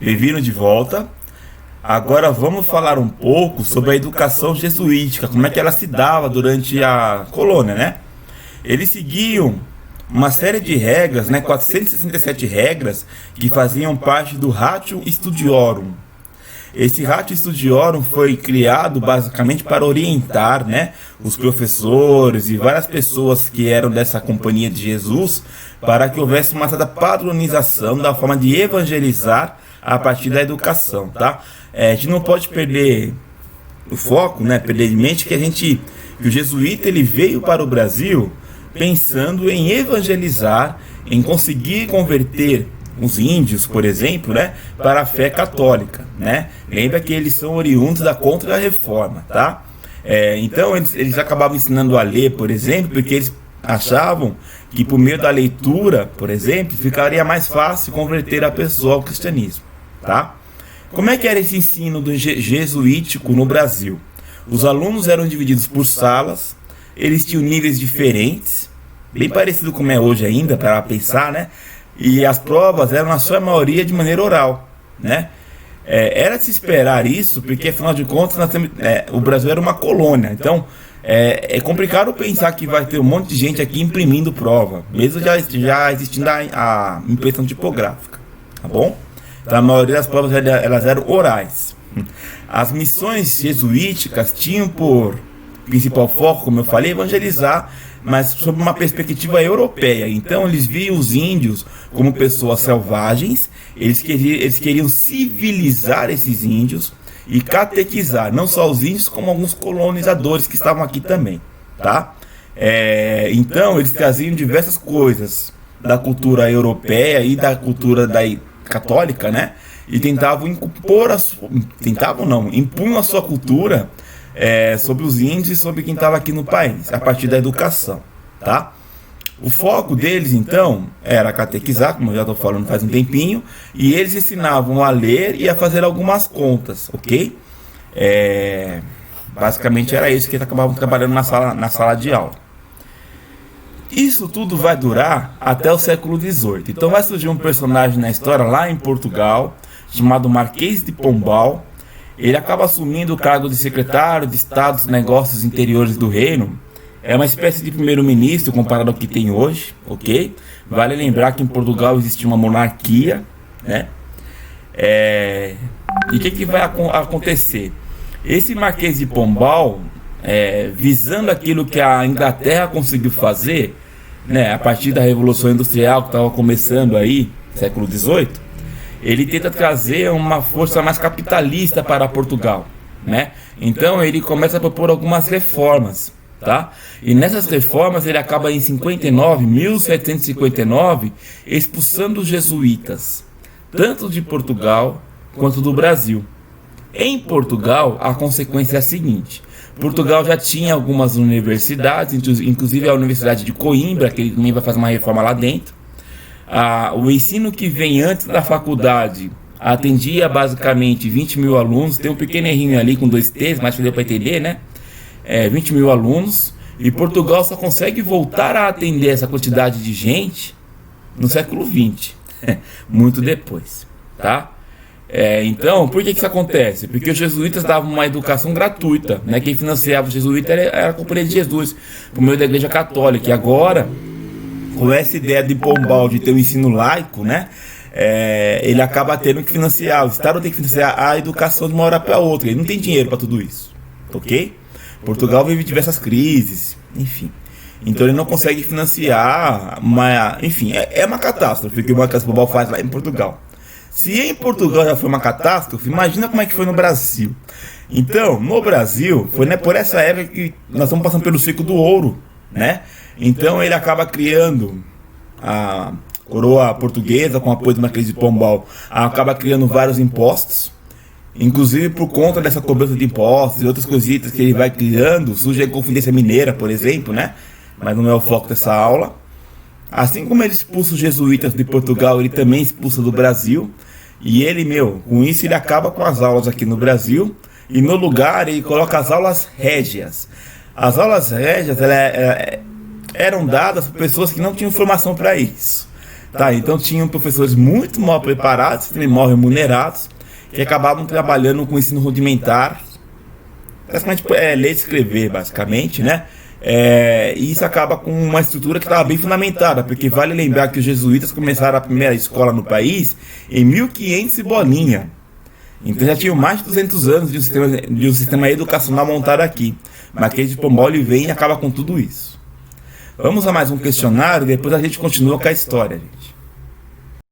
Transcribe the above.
Bem-vindo de volta. Agora vamos falar um pouco sobre a educação jesuítica, como é que ela se dava durante a colônia, né? Eles seguiam uma série de regras, né? 467 regras que faziam parte do Ratio Studiorum. Esse Ratio Studiorum foi criado basicamente para orientar, né, os professores e várias pessoas que eram dessa companhia de Jesus, para que houvesse uma certa padronização da forma de evangelizar a partir da educação, tá? A gente não pode perder o foco, né, perder de mente que o jesuíta ele veio para o Brasil pensando em evangelizar, em conseguir converter os índios, por exemplo, né, para a fé católica, né? Lembra que eles são oriundos da Contra-Reforma, tá? Então eles acabavam ensinando a ler, por exemplo, porque eles achavam que por meio da leitura, por exemplo, ficaria mais fácil converter a pessoa ao cristianismo, tá? Como é que era esse ensino do jesuítico no Brasil? Os alunos eram divididos por salas, eles tinham níveis diferentes, bem parecido como é hoje ainda, para pensar, né? E as provas eram, na sua maioria, de maneira oral, né? Era de se esperar isso, porque, afinal de contas, o Brasil era uma colônia. Então, é complicado pensar que vai ter um monte de gente aqui imprimindo prova, mesmo já existindo a impressão tipográfica, tá bom? Então, a maioria das provas elas eram orais. As missões jesuíticas tinham por principal foco, como eu falei, evangelizar, mas sob uma perspectiva europeia. Então eles viam os índios como pessoas selvagens, eles queriam civilizar esses índios e catequizar, não só os índios, como alguns colonizadores que estavam aqui também, tá? Então eles traziam diversas coisas da cultura europeia e da cultura católica, né? E tentavam impunham a sua cultura sobre os índios e sobre quem estava aqui no país, a partir da educação, tá? O foco deles, então, era catequizar, como eu já estou falando faz um tempinho, e eles ensinavam a ler e a fazer algumas contas, ok? Basicamente era isso que eles acabavam trabalhando na sala de aula. Isso tudo vai durar até o século XVIII. Então vai surgir um personagem na história lá em Portugal, chamado Marquês de Pombal. Ele acaba assumindo o cargo de secretário de Estado dos Negócios Interiores do Reino. É uma espécie de primeiro-ministro comparado ao que tem hoje, ok? Vale lembrar que em Portugal existia uma monarquia, né? E o que vai acontecer? Esse Marquês de Pombal, visando aquilo que a Inglaterra conseguiu fazer, né, a partir da Revolução Industrial que estava começando aí, século XVIII, ele tenta trazer uma força mais capitalista para Portugal, né? Então ele começa a propor algumas reformas, tá? E nessas reformas ele acaba em 1759, expulsando os jesuítas, tanto de Portugal quanto do Brasil. Em Portugal, a consequência é a seguinte: Portugal já tinha algumas universidades, inclusive a Universidade de Coimbra, que ele também vai fazer uma reforma lá dentro. O ensino que vem antes da faculdade atendia basicamente 20 mil alunos. Tem um pequeno errinho ali com 2 T's, mas deu para entender, né? 20 mil alunos. E Portugal só consegue voltar a atender essa quantidade de gente no século XX, muito depois, tá? Então, por que isso acontece? Porque os jesuítas davam uma educação gratuita, né? Quem financiava os jesuítas era a Companhia de Jesus, por meio da Igreja Católica. E agora, com essa ideia de Pombal de ter um ensino laico, né? Ele acaba tendo que financiar, o Estado tem que financiar a educação de uma hora para outra. Ele não tem dinheiro para tudo isso, ok? Portugal vive diversas crises, enfim. Então ele não consegue financiar, enfim, é uma catástrofe que o Marquês de Pombal faz lá em Portugal. Se em Portugal já foi uma catástrofe, imagina como é que foi no Brasil. Então, no Brasil, foi, né, por essa época que nós estamos passando pelo ciclo do ouro, né? Então ele acaba criando a coroa portuguesa, com apoio do Marquês de Pombal, acaba criando vários impostos. Inclusive por conta dessa cobrança de impostos e outras coisitas que ele vai criando, surge a Inconfidência Mineira, por exemplo, né? Mas não é o foco dessa aula. Assim como ele expulsa os jesuítas de Portugal, ele também expulsa do Brasil. E ele, com isso ele acaba com as aulas aqui no Brasil. E no lugar ele coloca as aulas régias. As aulas régias eram dadas por pessoas que não tinham formação para isso. Tá, então tinham professores muito mal preparados, também mal remunerados, que acabavam trabalhando com ensino rudimentar, basicamente ler e escrever, basicamente, né? E isso acaba com uma estrutura que estava bem fundamentada, porque vale lembrar que os jesuítas começaram a primeira escola no país em 1500 e bolinha. Então já tinham mais de 200 anos de um sistema educacional montado aqui. Marquês de Pombal vem e acaba com tudo isso. Vamos a mais um questionário e depois a gente continua com a história, gente.